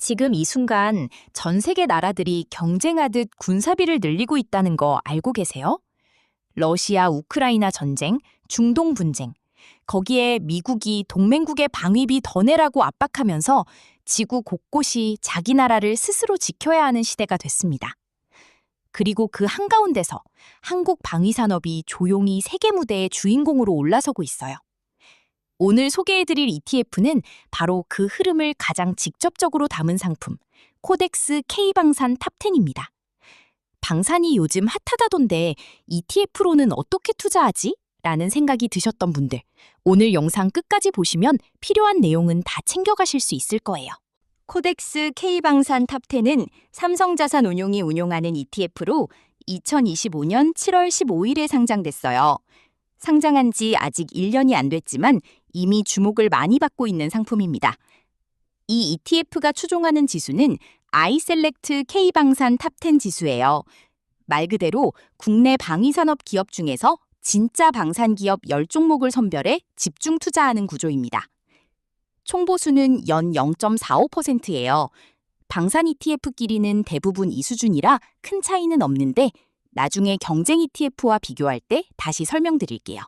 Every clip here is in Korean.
지금 이 순간 전 세계 나라들이 경쟁하듯 군사비를 늘리고 있다는 거 알고 계세요? 러시아 우크라이나 전쟁, 중동 분쟁, 거기에 미국이 동맹국의 방위비 더 내라고 압박하면서 지구 곳곳이 자기 나라를 스스로 지켜야 하는 시대가 됐습니다. 그리고 그 한가운데서 한국 방위산업이 조용히 세계 무대의 주인공으로 올라서고 있어요. 오늘 소개해드릴 ETF는 바로 그 흐름을 가장 직접적으로 담은 상품, 코덱스 K방산 탑10입니다. 방산이 요즘 핫하다던데 ETF로는 어떻게 투자하지? 라는 생각이 드셨던 분들, 오늘 영상 끝까지 보시면 필요한 내용은 다 챙겨가실 수 있을 거예요. 코덱스 K방산 탑10은 삼성자산운용이 운용하는 ETF로 2025년 7월 15일에 상장됐어요. 상장한 지 아직 1년이 안 됐지만 이미 주목을 많이 받고 있는 상품입니다. 이 ETF가 추종하는 지수는 아이셀렉트 K방산 탑10 지수예요. 말 그대로 국내 방위산업 기업 중에서 진짜 방산기업 10종목을 선별해 집중 투자하는 구조입니다. 총보수는 연 0.45%예요. 방산 ETF끼리는 대부분 이 수준이라 큰 차이는 없는데 나중에 경쟁 ETF와 비교할 때 다시 설명드릴게요.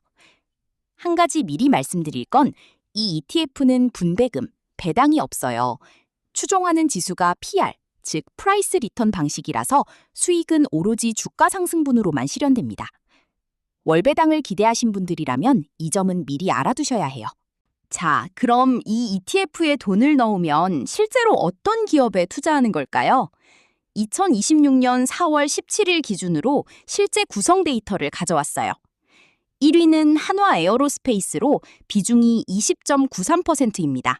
한 가지 미리 말씀드릴 건 이 ETF는 분배금, 배당이 없어요. 추종하는 지수가 PR, 즉 프라이스 리턴 방식이라서 수익은 오로지 주가 상승분으로만 실현됩니다. 월배당을 기대하신 분들이라면 이 점은 미리 알아두셔야 해요. 자, 그럼 이 ETF에 돈을 넣으면 실제로 어떤 기업에 투자하는 걸까요? 2026년 4월 17일 기준으로 실제 구성 데이터를 가져왔어요. 1위는 한화 에어로스페이스로 비중이 20.93%입니다.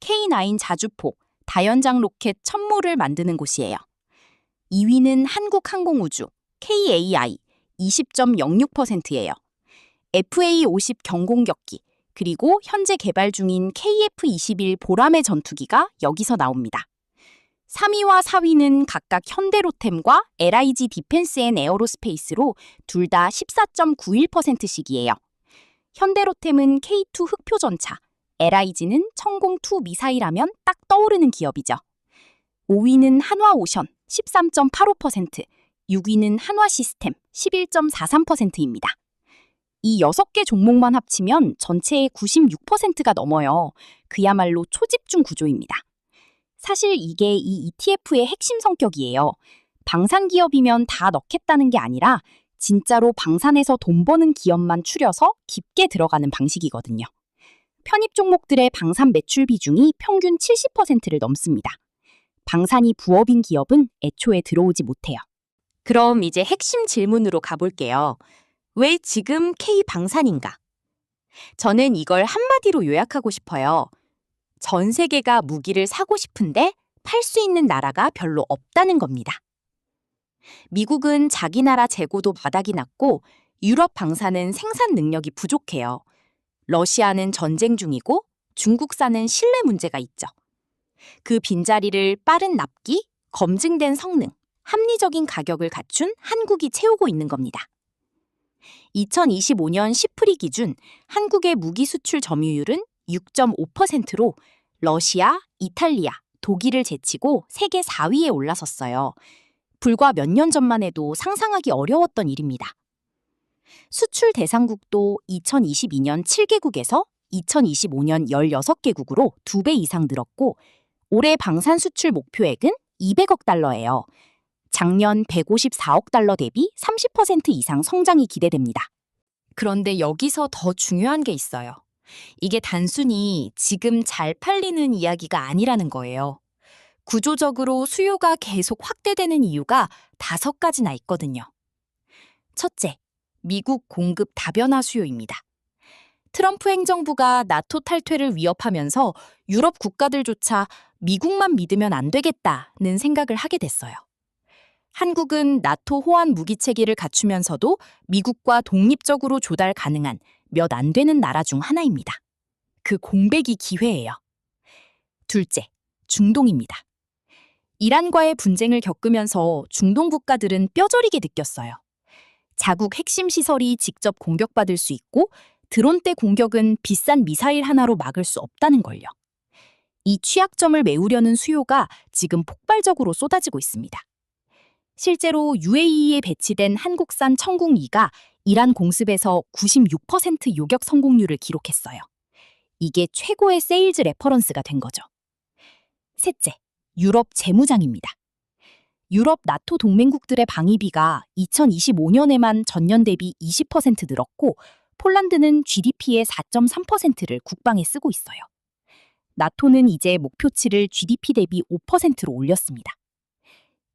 K9 자주포, 다연장 로켓 천모를 만드는 곳이에요. 2위는 한국항공우주, KAI, 20.06%예요. FA50 경공격기, 그리고 현재 개발 중인 KF-21 보람의 전투기가 여기서 나옵니다. 3위와 4위는 각각 현대로템과 LIG 디펜스 앤 에어로스페이스로 둘 다 14.91%씩이에요. 현대로템은 K2 흑표전차, LIG는 천공2 미사일하면 딱 떠오르는 기업이죠. 5위는 한화오션 13.85%, 6위는 한화시스템 11.43%입니다. 이 6개 종목만 합치면 전체의 96%가 넘어요. 그야말로 초집중 구조입니다. 사실 이게 이 ETF의 핵심 성격이에요. 방산기업이면 다 넣겠다는 게 아니라 진짜로 방산에서 돈 버는 기업만 추려서 깊게 들어가는 방식이거든요. 편입 종목들의 방산 매출 비중이 평균 70%를 넘습니다. 방산이 부업인 기업은 애초에 들어오지 못해요. 그럼 이제 핵심 질문으로 가볼게요. 왜 지금 K방산인가? 저는 이걸 한마디로 요약하고 싶어요. 전 세계가 무기를 사고 싶은데 팔 수 있는 나라가 별로 없다는 겁니다. 미국은 자기 나라 재고도 바닥이 났고 유럽 방산은 생산 능력이 부족해요. 러시아는 전쟁 중이고 중국산은 신뢰 문제가 있죠. 그 빈자리를 빠른 납기, 검증된 성능, 합리적인 가격을 갖춘 한국이 채우고 있는 겁니다. 2025년 시프리 기준 한국의 무기 수출 점유율은 6.5%로 러시아, 이탈리아, 독일을 제치고 세계 4위에 올라섰어요. 불과 몇 년 전만 해도 상상하기 어려웠던 일입니다. 수출 대상국도 2022년 7개국에서 2025년 16개국으로 2배 이상 늘었고 올해 방산 수출 목표액은 200억 달러예요. 작년 154억 달러 대비 30% 이상 성장이 기대됩니다. 그런데 여기서 더 중요한 게 있어요. 이게 단순히 지금 잘 팔리는 이야기가 아니라는 거예요. 구조적으로 수요가 계속 확대되는 이유가 5가지나 있거든요. 첫째, 미국 공급 다변화 수요입니다. 트럼프 행정부가 나토 탈퇴를 위협하면서 유럽 국가들조차 미국만 믿으면 안 되겠다는 생각을 하게 됐어요. 한국은 나토 호환 무기 체계를 갖추면서도 미국과 독립적으로 조달 가능한 몇 안 되는 나라 중 하나입니다. 그 공백이 기회예요. 둘째, 중동입니다. 이란과의 분쟁을 겪으면서 중동 국가들은 뼈저리게 느꼈어요. 자국 핵심 시설이 직접 공격받을 수 있고 드론 때 공격은 비싼 미사일 하나로 막을 수 없다는 걸요. 이 취약점을 메우려는 수요가 지금 폭발적으로 쏟아지고 있습니다. 실제로 UAE에 배치된 한국산 청국2가 이란 공습에서 96% 요격 성공률을 기록했어요. 이게 최고의 세일즈 레퍼런스가 된 거죠. 셋째, 유럽 재무장입니다. 유럽 나토 동맹국들의 방위비가 2025년에만 전년 대비 20% 늘었고 폴란드는 GDP의 4.3%를 국방에 쓰고 있어요. 나토는 이제 목표치를 GDP 대비 5%로 올렸습니다.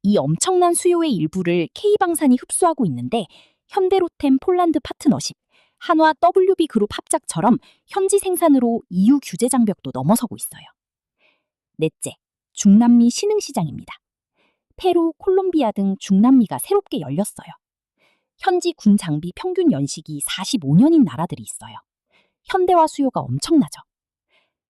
이 엄청난 수요의 일부를 K방산이 흡수하고 있는데 현대로템 폴란드 파트너십, 한화 WB 그룹 합작처럼 현지 생산으로 EU 규제 장벽도 넘어서고 있어요. 넷째, 중남미 신흥시장입니다. 페루, 콜롬비아 등 중남미가 새롭게 열렸어요. 현지 군 장비 평균 연식이 45년인 나라들이 있어요. 현대화 수요가 엄청나죠.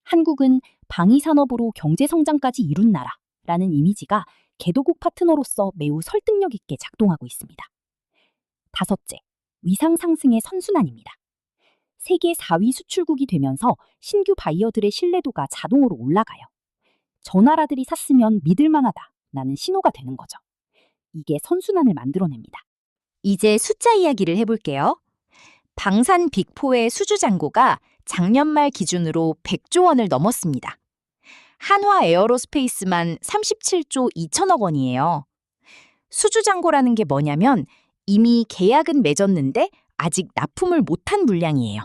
한국은 방위산업으로 경제성장까지 이룬 나라라는 이미지가 개도국 파트너로서 매우 설득력 있게 작동하고 있습니다. 다섯째, 위상 상승의 선순환입니다. 세계 4위 수출국이 되면서 신규 바이어들의 신뢰도가 자동으로 올라가요. 저 나라들이 샀으면 믿을만하다라는 신호가 되는 거죠. 이게 선순환을 만들어냅니다. 이제 숫자 이야기를 해볼게요. 방산 빅4의 수주 잔고가 작년 말 기준으로 100조 원을 넘었습니다. 한화 에어로스페이스만 37조 2천억 원이에요. 수주 잔고라는 게 뭐냐면 이미 계약은 맺었는데 아직 납품을 못한 물량이에요.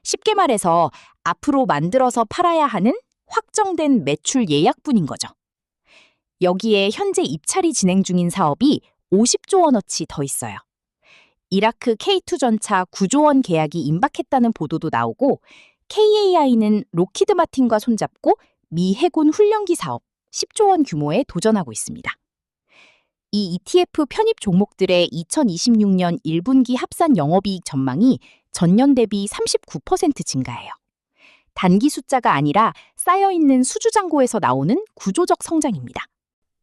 쉽게 말해서 앞으로 만들어서 팔아야 하는 확정된 매출 예약분인 거죠. 여기에 현재 입찰이 진행 중인 사업이 50조 원어치 더 있어요. 이라크 K2 전차 9조 원 계약이 임박했다는 보도도 나오고 KAI는 로키드 마틴과 손잡고 미 해군 훈련기 사업 10조 원 규모에 도전하고 있습니다. 이 ETF 편입 종목들의 2026년 1분기 합산 영업이익 전망이 전년 대비 39% 증가해요. 단기 숫자가 아니라 쌓여있는 수주잔고에서 나오는 구조적 성장입니다.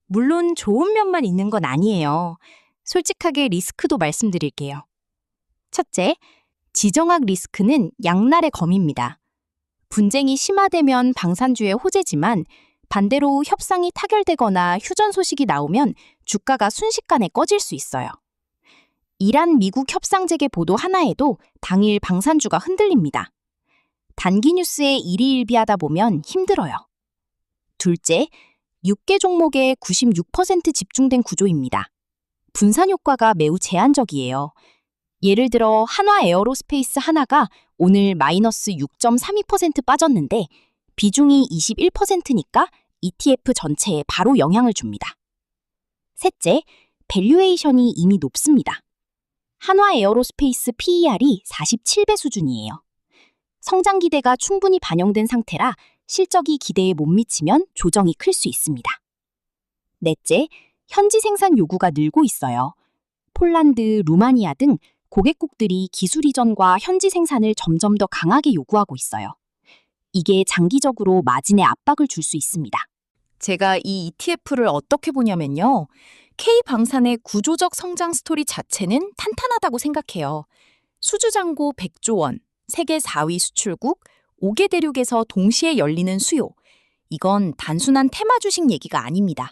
물론 좋은 면만 있는 건 아니에요. 솔직하게 리스크도 말씀드릴게요. 첫째, 지정학 리스크는 양날의 검입니다. 분쟁이 심화되면 방산주의 호재지만 반대로 협상이 타결되거나 휴전 소식이 나오면 주가가 순식간에 꺼질 수 있어요. 이란 미국 협상 재개 보도 하나에도 당일 방산주가 흔들립니다. 단기 뉴스에 일희일비하다 보면 힘들어요. 둘째, 6개 종목에 96% 집중된 구조입니다. 분산 효과가 매우 제한적이에요. 예를 들어 한화 에어로스페이스 하나가 오늘 마이너스 6.32% 빠졌는데 비중이 21%니까 ETF 전체에 바로 영향을 줍니다. 셋째, 밸류에이션이 이미 높습니다. 한화 에어로스페이스 PER이 47배 수준이에요. 성장 기대가 충분히 반영된 상태라 실적이 기대에 못 미치면 조정이 클 수 있습니다. 넷째, 현지 생산 요구가 늘고 있어요. 폴란드, 루마니아 등 고객국들이 기술 이전과 현지 생산을 점점 더 강하게 요구하고 있어요. 이게 장기적으로 마진에 압박을 줄 수 있습니다. 제가 이 ETF를 어떻게 보냐면요. K방산의 구조적 성장 스토리 자체는 탄탄하다고 생각해요. 수주잔고 100조 원, 세계 4위 수출국, 5개 대륙에서 동시에 열리는 수요. 이건 단순한 테마 주식 얘기가 아닙니다.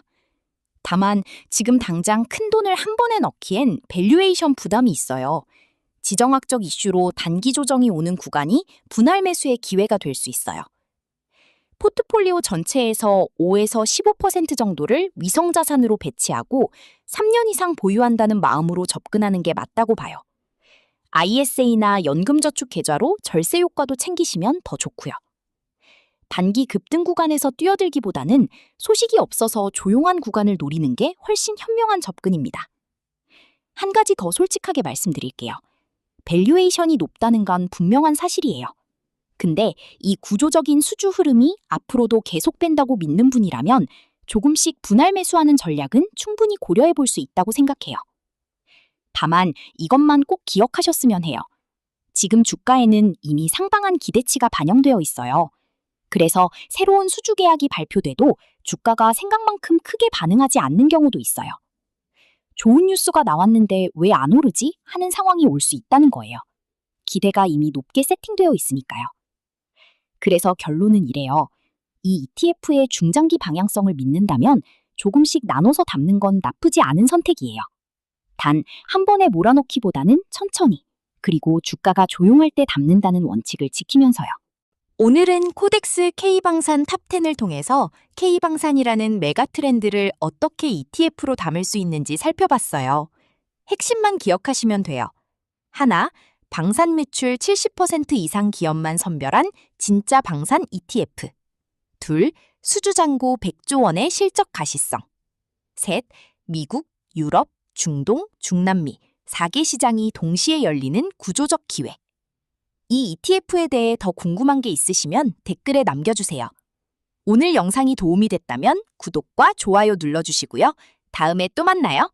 다만 지금 당장 큰 돈을 한 번에 넣기엔 밸류에이션 부담이 있어요. 지정학적 이슈로 단기 조정이 오는 구간이 분할 매수의 기회가 될 수 있어요. 포트폴리오 전체에서 5에서 15% 정도를 위성자산으로 배치하고 3년 이상 보유한다는 마음으로 접근하는 게 맞다고 봐요. ISA나 연금저축 계좌로 절세 효과도 챙기시면 더 좋고요. 단기 급등 구간에서 뛰어들기보다는 소식이 없어서 조용한 구간을 노리는 게 훨씬 현명한 접근입니다. 한 가지 더 솔직하게 말씀드릴게요. 밸류에이션이 높다는 건 분명한 사실이에요. 근데 이 구조적인 수주 흐름이 앞으로도 계속된다고 믿는 분이라면 조금씩 분할 매수하는 전략은 충분히 고려해 볼 수 있다고 생각해요. 다만 이것만 꼭 기억하셨으면 해요. 지금 주가에는 이미 상당한 기대치가 반영되어 있어요. 그래서 새로운 수주 계약이 발표돼도 주가가 생각만큼 크게 반응하지 않는 경우도 있어요. 좋은 뉴스가 나왔는데 왜 안 오르지? 하는 상황이 올 수 있다는 거예요. 기대가 이미 높게 세팅되어 있으니까요. 그래서 결론은 이래요. 이 ETF의 중장기 방향성을 믿는다면 조금씩 나눠서 담는 건 나쁘지 않은 선택이에요. 단, 한 번에 몰아넣기보다는 천천히, 그리고 주가가 조용할 때 담는다는 원칙을 지키면서요. 오늘은 코덱스 K방산 탑10을 통해서 K방산이라는 메가 트렌드를 어떻게 ETF로 담을 수 있는지 살펴봤어요. 핵심만 기억하시면 돼요. 하나, 방산 매출 70% 이상 기업만 선별한 진짜 방산 ETF. 둘, 수주잔고 100조 원의 실적 가시성. 셋, 미국, 유럽, 중동, 중남미 4개 시장이 동시에 열리는 구조적 기회. 이 ETF에 대해 더 궁금한 게 있으시면 댓글에 남겨주세요. 오늘 영상이 도움이 됐다면 구독과 좋아요 눌러주시고요. 다음에 또 만나요.